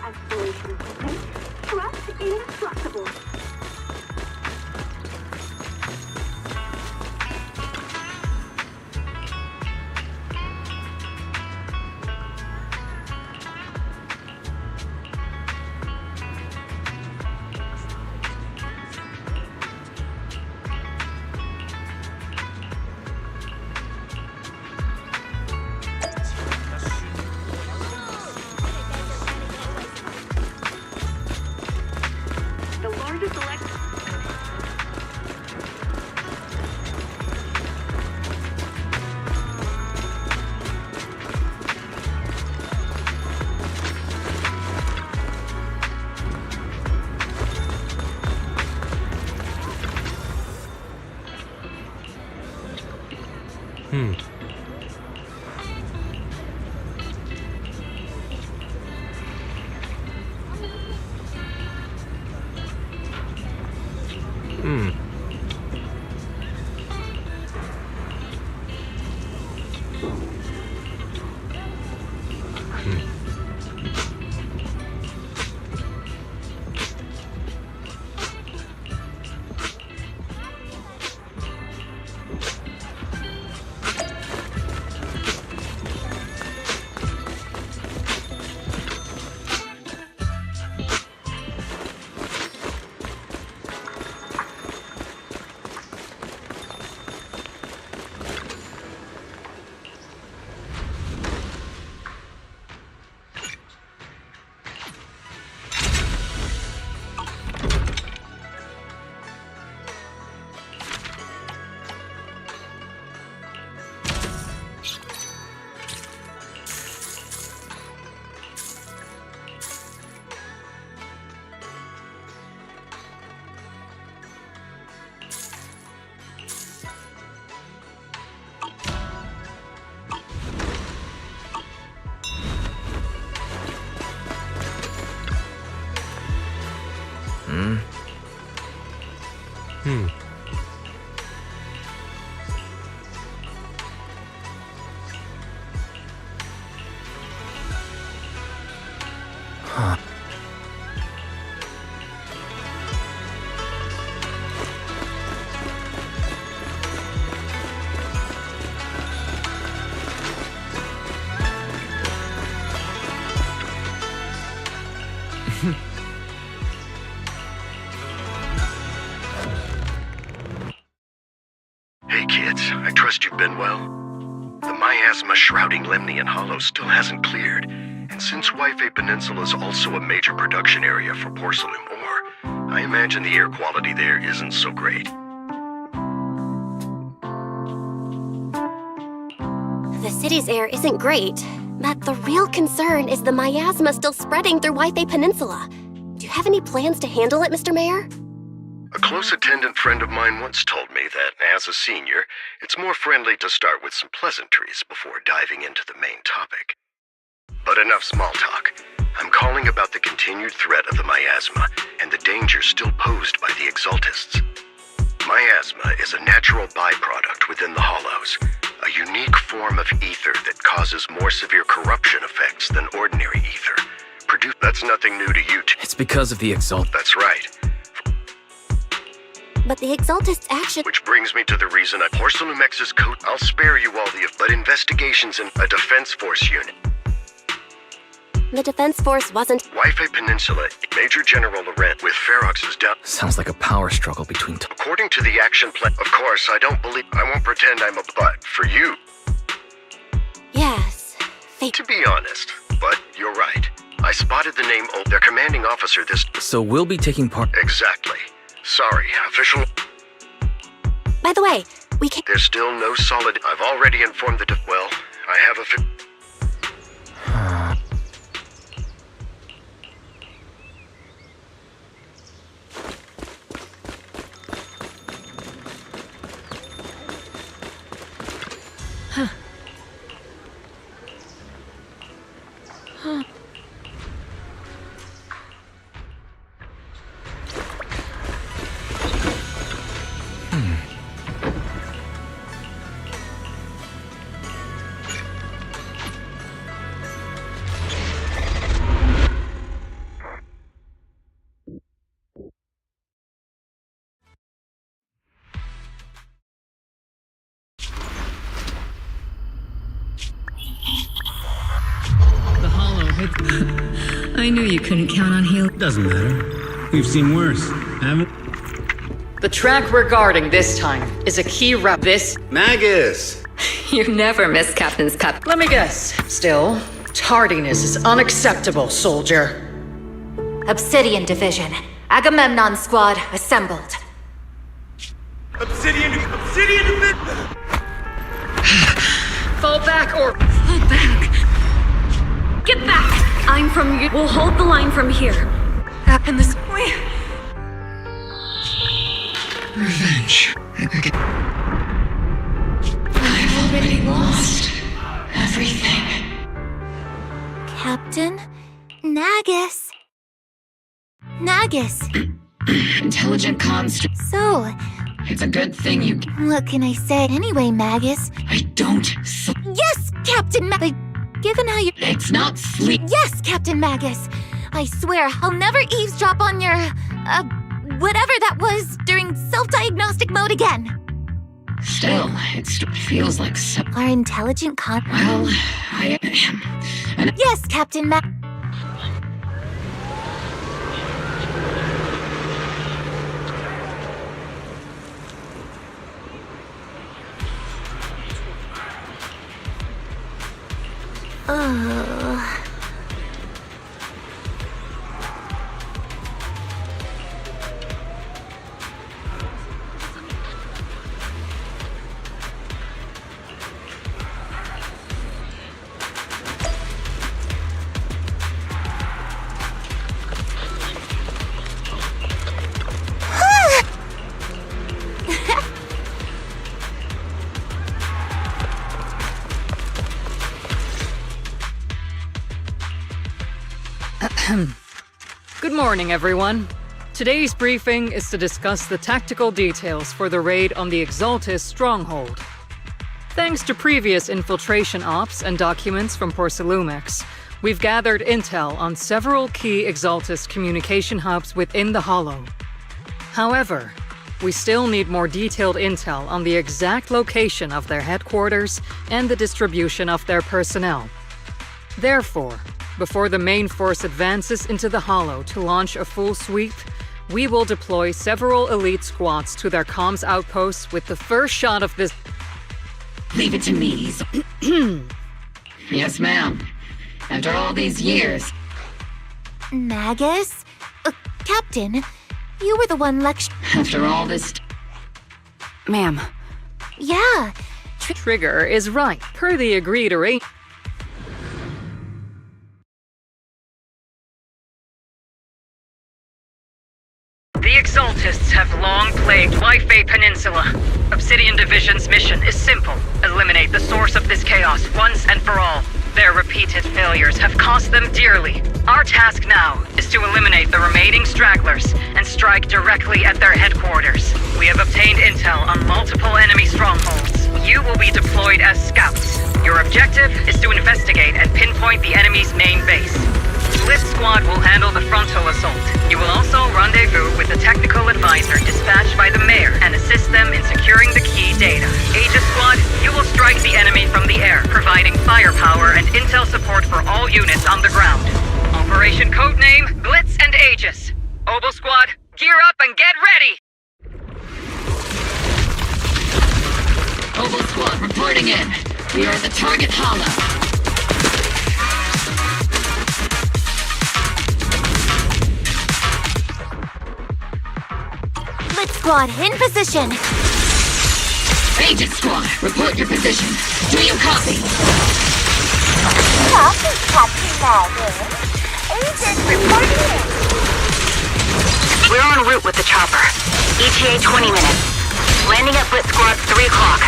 exploration equipment. Trust indestructible. The largest Hey kids, I trust you've been well. The miasma shrouding Lemnian Hollow still hasn't cleared, and since Wi-Fi Peninsula is also a major production area for porcelain ore, I imagine the air quality there isn't so great. The city's air isn't great, but the real concern is the miasma still spreading through Wi-Fi Peninsula. Do you have any plans to handle it, Mr. Mayor? A close attendant friend of mine once told me that, as a senior, it's more friendly to start with some pleasantries before diving into the main topic. But enough small talk. I'm calling about the continued threat of the miasma and the danger still posed by the Exaltists. Miasma is a natural byproduct within the Hollows, a unique form of ether that causes more severe corruption effects than ordinary ether. That's nothing new to you. It's because of the That's right. But the Exaltists' action— Which brings me to the reason Porcelumex's coat. I'll spare you all but investigations in a defense force unit. The Defense Force wasn't— Wi-Fi Peninsula, Major General Laurent with Ferox is down. Sounds like a power struggle between According to the action plan, of course, I won't pretend I'm a butt for you. Yes, To be honest, but you're right. I spotted the name their commanding officer this— So we'll be taking part— Exactly. Sorry, official— By the way, we can't— There's still no solid— I've already informed the well, I have a I knew you couldn't count on heal. Doesn't matter. We've seen worse, haven't we? The track we're guarding this time is a key route. This. Magus! You never miss Captain's Cup. Let me guess. Still, tardiness is unacceptable, soldier. Obsidian Division. Agamemnon Squad assembled. Obsidian Division! Fall back or. Fall back. Get back! I'm from you. We'll hold the line from here. And this way. Revenge. I've already lost everything. Captain? Nagus. Nagus. Intelligent comms. So, It's a good thing you. what can I say? Anyway, Magus. I don't. Yes, Captain Magus. Given how you. It's not sleep. Yes, Captain Magus. I swear I'll never eavesdrop on your, whatever that was during self-diagnostic mode again. Still, it feels like so. Our intelligent Well, I am. And Yes, Captain Magus. Good morning, everyone. Today's briefing is to discuss the tactical details for the raid on the Exaltus stronghold. Thanks to previous infiltration ops and documents from Porcelumex, we've gathered intel on several key Exaltus communication hubs within the Hollow. However, we still need more detailed intel on the exact location of their headquarters and the distribution of their personnel. Therefore, before the main force advances into the Hollow to launch a full sweep, we will deploy several elite squads to their comms outposts with the first shot of this. leave it to me. Yes, ma'am. After all these years. Magus? Captain, you were the one After all this. Ma'am, Yeah. Trigger is right. Per the agreed arrangement. The Exaltists have long plagued Wi-Fi Peninsula. Obsidian Division's mission is simple. Eliminate the source of this chaos once and for all. Their repeated failures have cost them dearly. Our task now is to eliminate the remaining stragglers and strike directly at their headquarters. We have obtained intel on multiple enemy strongholds. You will be deployed as scouts. Your objective is to investigate and pinpoint the enemy's main base. Blitz Squad will handle the frontal assault. You will also rendezvous with the technical advisor dispatched by the mayor and assist them in securing the key data. Aegis Squad, you will strike the enemy from the air, providing firepower and intel support for all units on the ground. Operation Codename Blitz and Aegis. Obel Squad, gear up and get ready! Oval Squad reporting in. We are at the target hollow. Blitz Squad in position. Agent Squad, report your position. Do you copy? Copy, Captain Magus. Agent reporting. We're en route with the chopper. ETA 20 minutes. Landing at Blitz Squad 3 o'clock.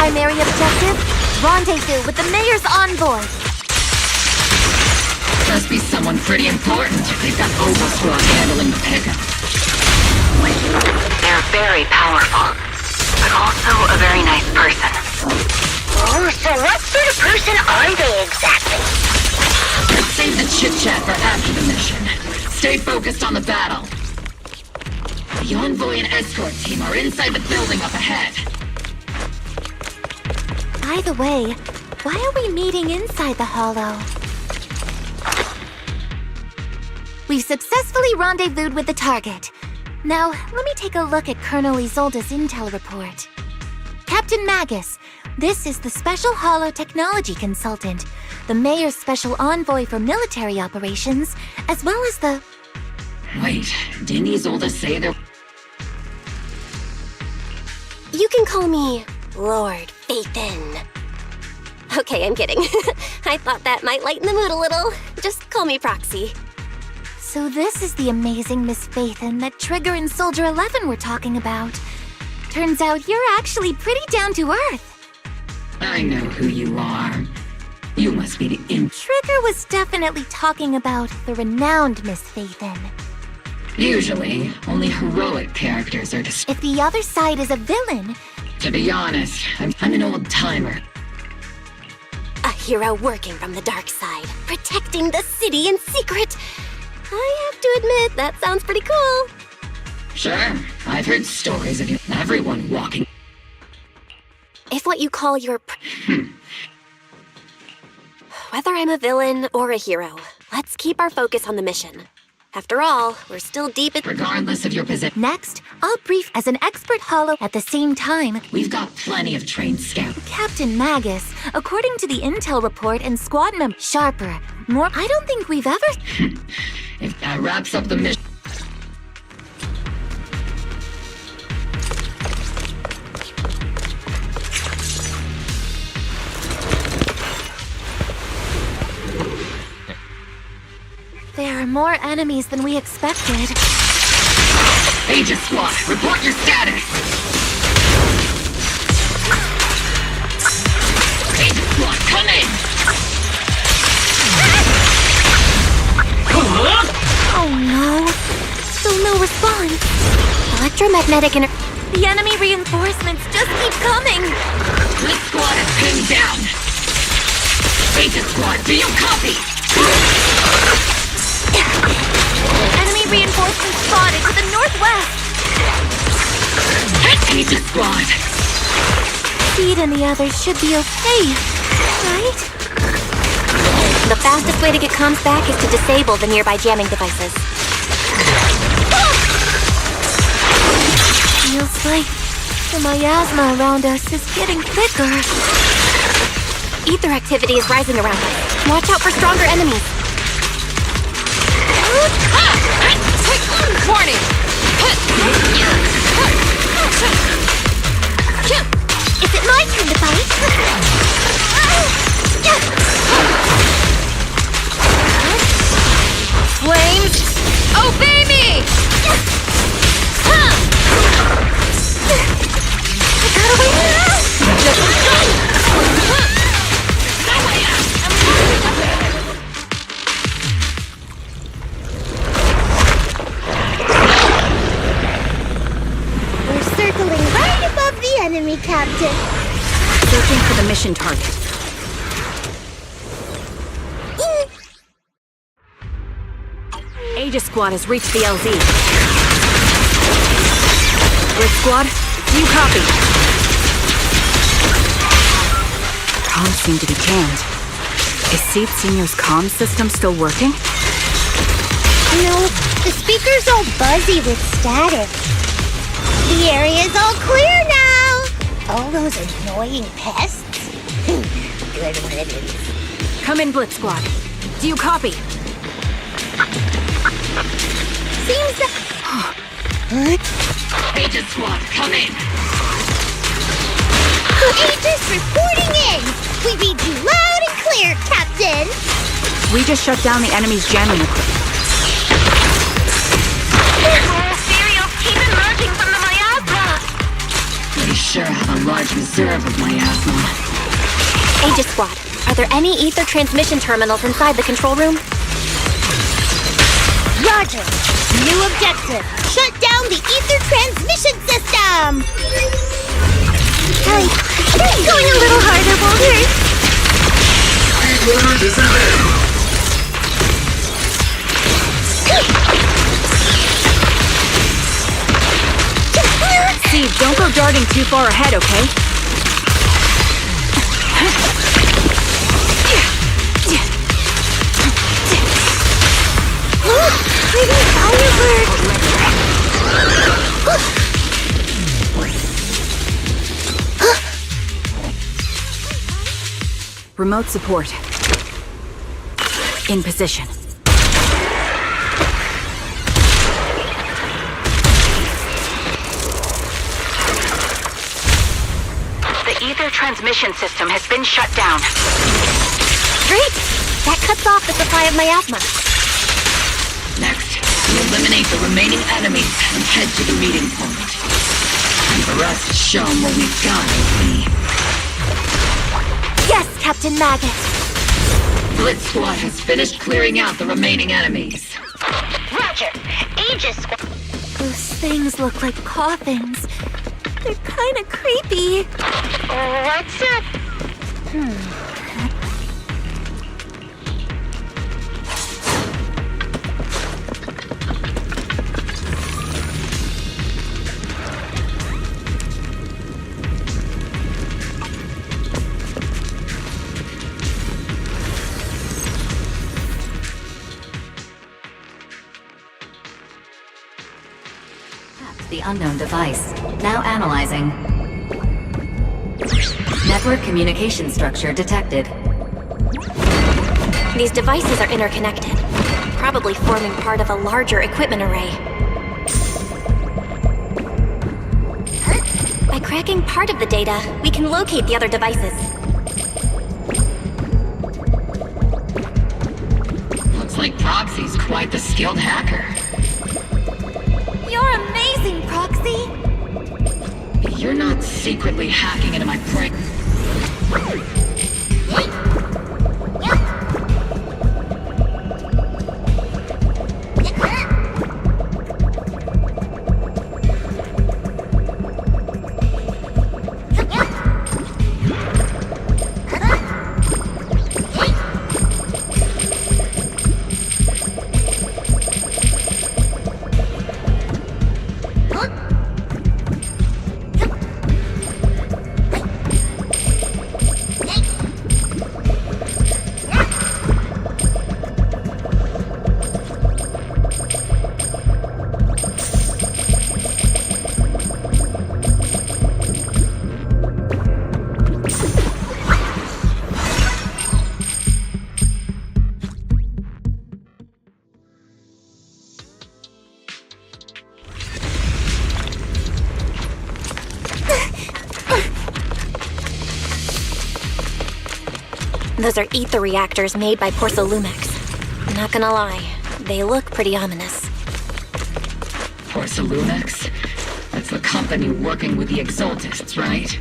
Primary objective, rendezvous with the mayor's envoy. Must be someone pretty important if they've got Oval Squad handling the pickup. They're very powerful, but also a very nice person. Oh, so what sort of person are they exactly? Let's save the chit-chat for after the mission. Stay focused on the battle. The envoy and escort team are inside the building up ahead. By the way, Why are we meeting inside the Hollow? We've successfully rendezvoused with the target. Now, let me take a look at Colonel Isolde's intel report. Captain Magus, this is the Special Hollow Technology Consultant, the Mayor's Special Envoy for Military Operations, as well as the... Wait, didn't Isolde say there... You can call me Lord Phaethon. Okay, I'm kidding. I thought that might lighten the mood a little. Just call me Proxy. So this is the amazing Miss Phaethon that Trigger and Soldier 11 were talking about. Turns out you're actually pretty down to earth. I know who you are. You must be the Trigger was definitely talking about the renowned Miss Phaethon. Usually, only heroic characters are If the other side is a villain... To be honest, I'm an old-timer. A hero working from the dark side, protecting the city in secret. I have to admit, that sounds pretty cool. Sure, I've heard stories of you. Everyone walking. If what you call your... Whether I'm a villain or a hero, let's keep our focus on the mission. After all, we're still deep in... Regardless of your position. Next, I'll brief as an expert Hollow at the same time. We've got plenty of trained scouts. Captain Magus, according to the intel report and squad member... Sharper, more... I don't think we've ever... If that wraps up the mission... There are more enemies than we expected. Aegis Squad, report your status! Aegis Squad, come in! Oh no! Still no response. Electromagnetic The enemy reinforcements just keep coming! This squad is pinned down! Aegis Squad, do you copy? Enemy reinforcements spotted to the northwest! Aegis Squad! Speed and the others should be okay, right? The fastest way to get comms back is to disable the nearby jamming devices. Feels like the miasma around us is getting thicker. Ether activity is rising around us. Watch out for stronger enemies. Warning! Is it my turn to fight? Flames, obey me! I got away We're circling right above the enemy, Captain. Searching for the mission target. Aegis Squad has reached the LZ. Red Squad, do you copy? Comms seem to be jammed. Is Seed Senior's comm system still working? No, the speaker's all buzzy with static. The area's all clear now. All those annoying pests. Good riddance. Come in, Blitz Squad. Do you copy? Seems that... Aegis Squad, come in! Aegis reporting in! We read you loud and clear, Captain! We just shut down the enemy's jamming equipment. Cereals keep emerging from the miasma! We sure have a large reserve of miasma. Aegis Squad, are there any ether transmission terminals inside the control room? Roger! New objective! Shut down the ether transmission system! Going a little harder won't hurt. Steve, don't go darting too far ahead, okay? Remote support. In position. The ether transmission system has been shut down. Great! That cuts off the supply of miasma. Next, we eliminate the remaining enemies and head to the meeting point. And for us to show 'em what we've got, we... Yes, Captain Magus. Blitz Squad has finished clearing out the remaining enemies. Roger. Aegis Squad. Those things look like coffins. They're kind of creepy. What's up? The unknown device. Now analyzing. Network communication structure detected. These devices are interconnected, probably forming part of a larger equipment array. By cracking part of the data, we can locate the other devices. Looks like Proxy's quite the skilled hacker. You're amazing, Proxy. You're not secretly hacking into my brain. Those are ether reactors made by Porcelumex. Not gonna lie, they look pretty ominous. Porcelumex? That's the company working with the Exaltists, right?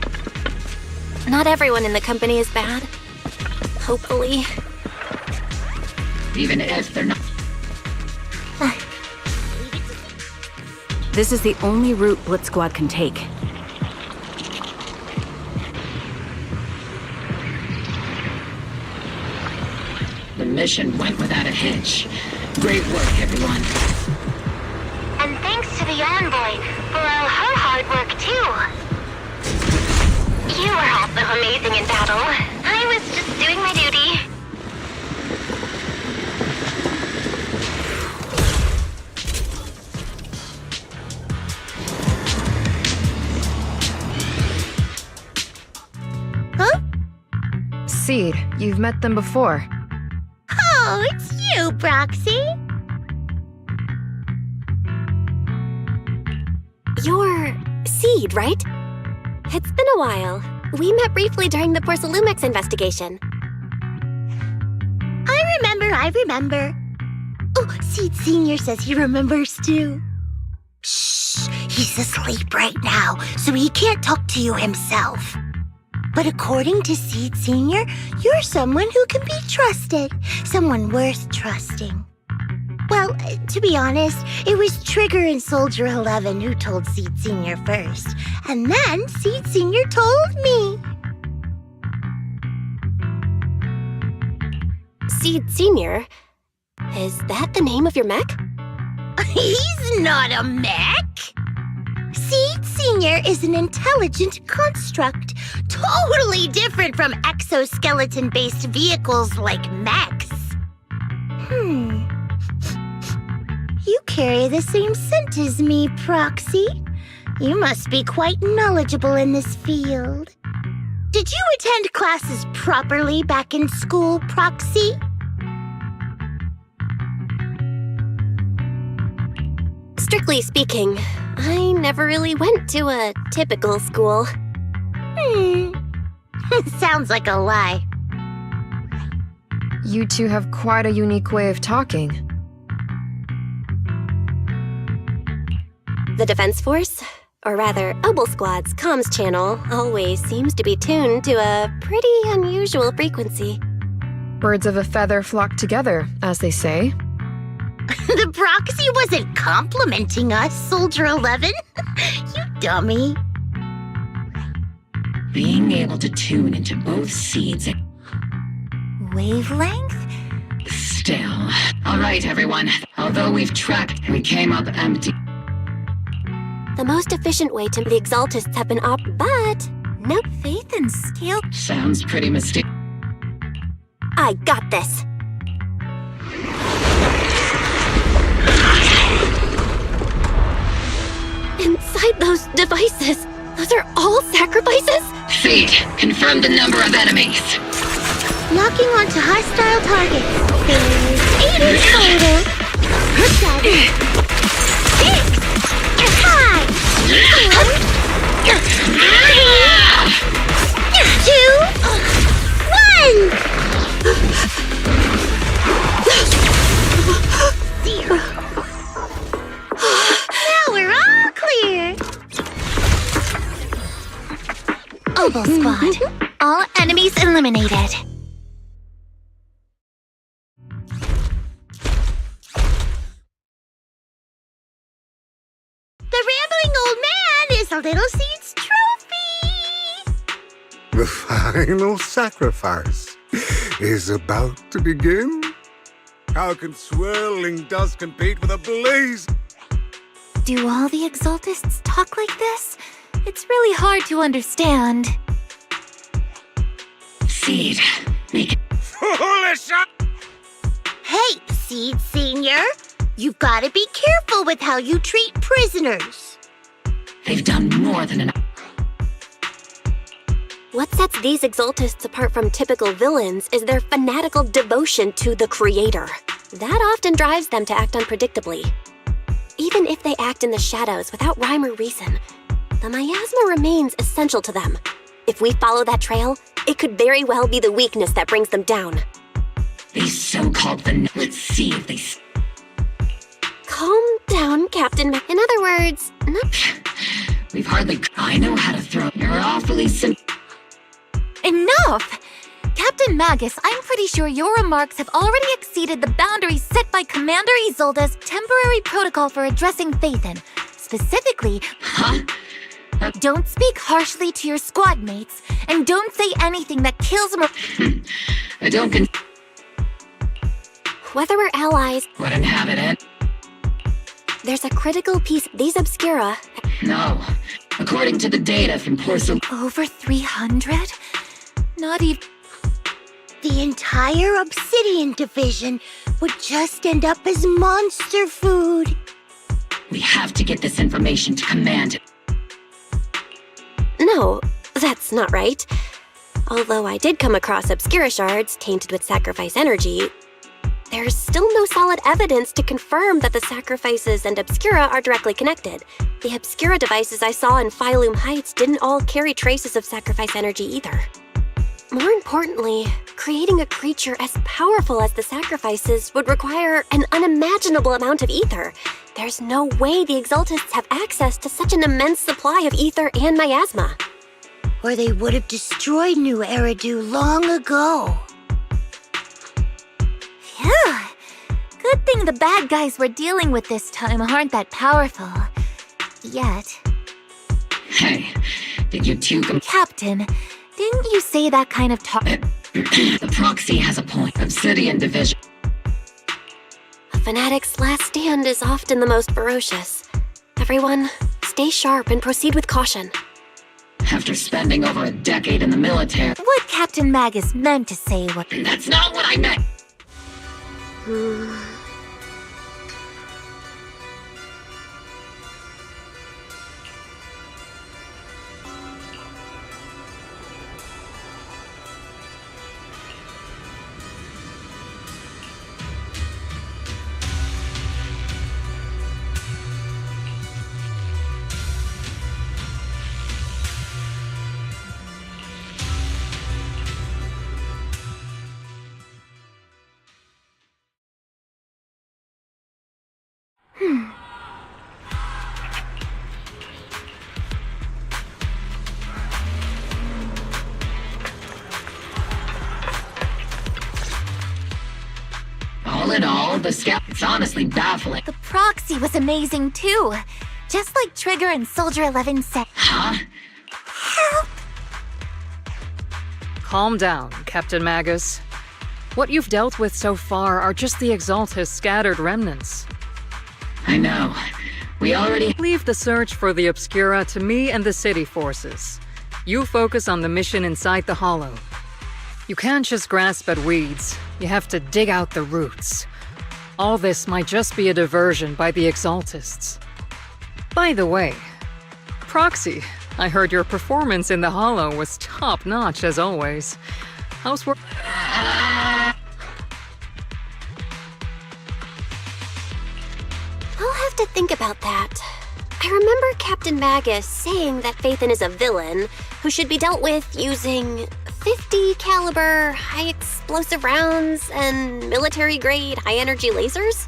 Not everyone in the company is bad. Hopefully. Even if they're not... This is the only route Blitz Squad can take. The mission went without a hitch. Great work, everyone. And thanks to the envoy for all her hard work, too. You were also amazing in battle. I was just doing my duty. Huh? Seed, you've met them before. Oh, it's you, Proxy. You're Seed, right? It's been a while. We met briefly during the Porcelumex investigation. I remember. Oh, Seed Senior says he remembers too. Shh, he's asleep right now, so he can't talk to you himself. But according to Seed Senior, you're someone who can be trusted. Someone worth trusting. Well, to be honest, it was Trigger and Soldier 11 who told Seed Senior first. And then Seed Senior told me. Seed Senior? Is that the name of your mech? He's not a mech. Seed Senior is an intelligent construct, totally different from exoskeleton-based vehicles like mechs. You carry the same scent as me, Proxy. You must be quite knowledgeable in this field. Did you attend classes properly back in school, Proxy? Strictly speaking, I never really went to a typical school. Sounds like a lie. You two have quite a unique way of talking. The Defense Force, or rather, Obel Squad's comms channel, always seems to be tuned to a pretty unusual frequency. Birds of a feather flock together, as they say. The Proxy wasn't complimenting us, Soldier 11. You dummy. Being able to tune into both seeds. Wavelength? Still. All right, everyone. Although we've tracked, we came up empty. The most efficient way to the Exaltists have been but no Faith and scale? Sounds pretty mysterious. I got this. Inside those devices, those are all sacrifices? Seed, confirm the number of enemies. Locking onto hostile targets. There's 8 in total. 7, 6, 5, 4, 3, 2, 1. 0. Now we're all clear. Obel Squad. All enemies eliminated. The rambling old man is a Little Seed's trophy. The final sacrifice is about to begin. How can swirling dust compete with a blaze? Do all the Exaltists talk like this? It's really hard to understand. Seed, make it. Foolish! Hey, Seed Senior. You've got to be careful with how you treat prisoners. They've done more than enough. What sets these Exaltists apart from typical villains is their fanatical devotion to the Creator. That often drives them to act unpredictably. Even if they act in the shadows without rhyme or reason, the miasma remains essential to them. If we follow that trail, it could very well be the weakness that brings them down. These so-called let's see if they... Calm down, Captain. In other words, We've hardly... I know how to throw. You're awfully Enough! Captain Magus, I'm pretty sure your remarks have already exceeded the boundaries set by Commander Isolde's temporary protocol for addressing Phaethon. Specifically, don't speak harshly to your squad mates, and don't say anything that kills them. I don't whether we're allies, wouldn't have it in. There's a critical piece. These Obscura... No. According to the data from Porcelain... Over 300? Not even... The entire Obsidian Division would just end up as monster food. We have to get this information to Command. No, that's not right. Although I did come across Obscura shards tainted with sacrifice energy, there's still no solid evidence to confirm that the sacrifices and Obscura are directly connected. The Obscura devices I saw in Phylum Heights didn't all carry traces of sacrifice energy either. More importantly, creating a creature as powerful as the sacrifices would require an unimaginable amount of ether. There's no way the Exaltists have access to such an immense supply of ether and miasma. Or they would have destroyed New Eridu long ago. Phew. Good thing the bad guys we're dealing with this time aren't that powerful. Yet. Hey, did you two... Captain, didn't you say that kind of talk? The Proxy has a point. Obsidian Division. A fanatic's last stand is often the most ferocious. Everyone, stay sharp and proceed with caution. After spending over a decade in the military... What Captain Magus meant to say was... That's not what I meant! All in all, the scout is honestly baffling. The proxy was amazing too. Just like Trigger and Soldier 11 said. Huh? Help! Calm down, Captain Magus. What you've dealt with so far are just the Exaltus' scattered remnants. I know. We already— Leave the search for the Obscura to me and the city forces. You focus on the mission inside the Hollow. You can't just grasp at weeds. You have to dig out the roots. All this might just be a diversion by the Exaltists. By the way, Proxy, I heard your performance in the Hollow was top-notch as always. How's work? I'll have to think about that. I remember Captain Magus saying that Phaethon is a villain who should be dealt with using 50 caliber high explosive rounds and military-grade high-energy lasers?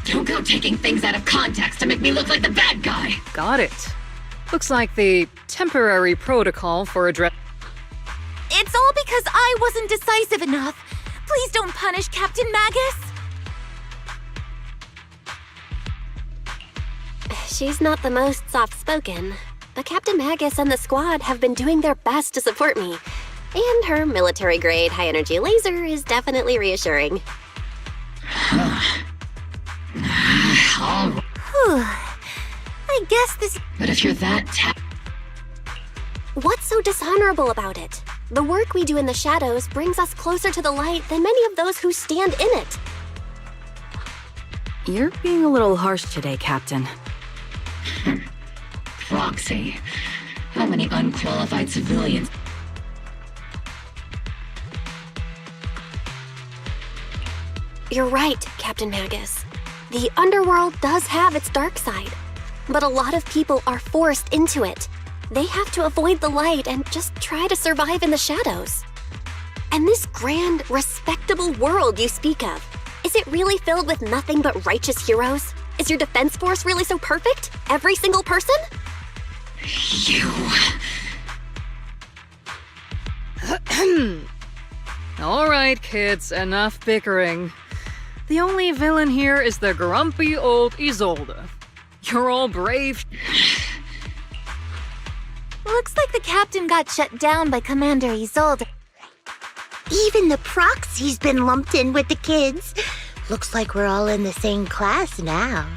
Don't go taking things out of context to make me look like the bad guy. Got it. Looks like the temporary protocol for address— It's all because I wasn't decisive enough. Please don't punish Captain Magus. She's not the most soft-spoken, but Captain Magus and the squad have been doing their best to support me. And her military-grade high-energy laser is definitely reassuring. Whew. I guess this— But if you're that What's so dishonorable about it? The work we do in the shadows brings us closer to the light than many of those who stand in it. You're being a little harsh today, Captain. Proxy. How many unqualified civilians? You're right, Captain Magus. The underworld does have its dark side, but a lot of people are forced into it. They have to avoid the light and just try to survive in the shadows. And this grand, respectable world you speak of, is it really filled with nothing but righteous heroes? Is your defense force really so perfect? Every single person? You... All right, kids, enough bickering. The only villain here is the grumpy old Isolde. You're all brave. Looks like the captain got shut down by Commander Isolde. Even the proxy's been lumped in with the kids. Looks like we're all in the same class now.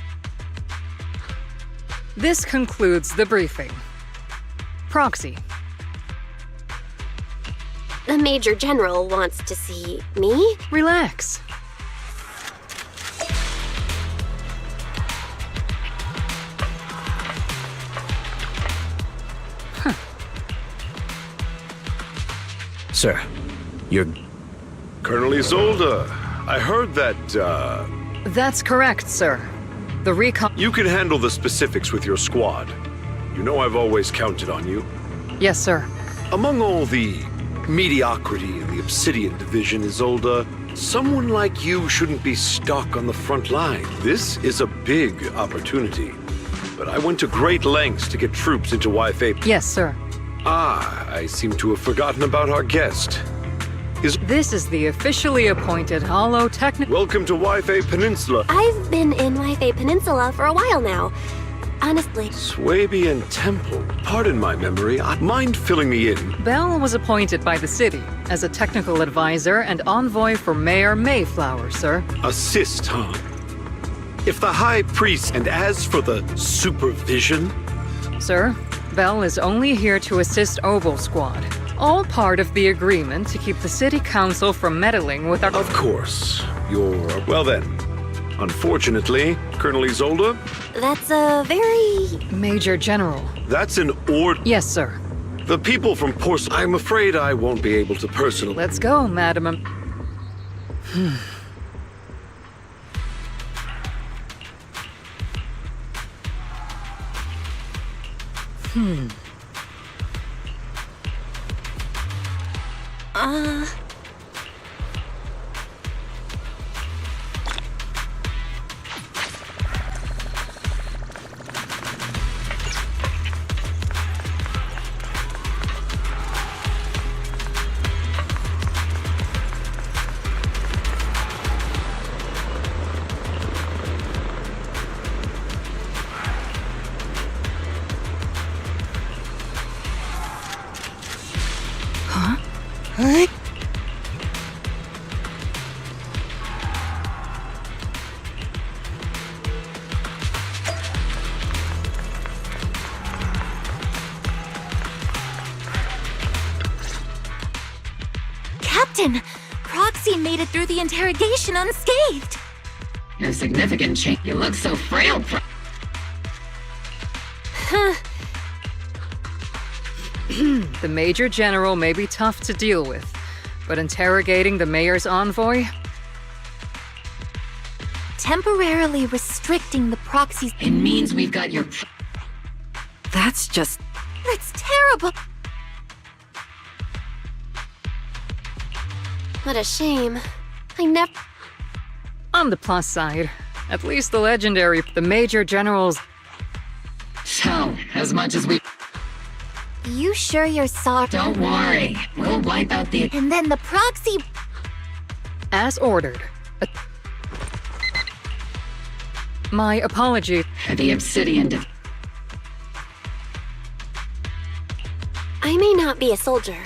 This concludes the briefing. Proxy. The Major General wants to see me? Relax. Sir, you're... Colonel Isolde, I heard that, That's correct, sir. The recon... You can handle the specifics with your squad. You know I've always counted on you. Yes, sir. Among all the mediocrity in the Obsidian Division, Isolde, someone like you shouldn't be stuck on the front line. This is a big opportunity. But I went to great lengths to get troops into YFA. Yes, sir. Ah, I seem to have forgotten about our guest. This is the officially appointed Hollow Welcome to YFA Peninsula. I've been in Yfei Peninsula for a while now. Honestly. Swabian Temple. Pardon my memory. Mind filling me in? Bell was appointed by the city as a technical advisor and envoy for Mayor Mayflower, sir. Assist, huh? If the High Priest, and as for the supervision? Sir, Bell is only here to assist Oval Squad. All part of the agreement to keep the City Council from meddling with our— Of course. Well then. Unfortunately, Colonel Isolde? That's a very... Major General. That's an order. Yes, sir. The people from Porcelain... I'm afraid I won't be able to personally... Let's go, madam. Captain! Proxy made it through the interrogation unscathed! No significant change. You look so frail, The Major General may be tough to deal with, but interrogating the Mayor's envoy? Temporarily restricting the proxy's... It means we've got your... That's just... That's terrible! What a shame. I never... On the plus side, at least the Major General's... So, as much as we... You sure you're sorry? Don't worry. We'll wipe out the... And then the proxy... As ordered. My apology. The Obsidian... I may not be a soldier,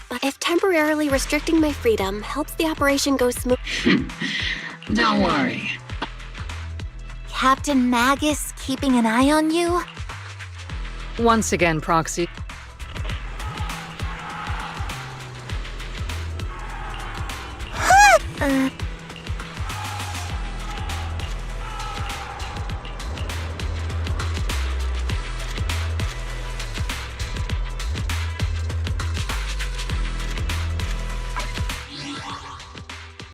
but if temporarily restricting my freedom helps the operation go smooth... Don't worry. Captain Magus keeping an eye on you? Once again, Proxy.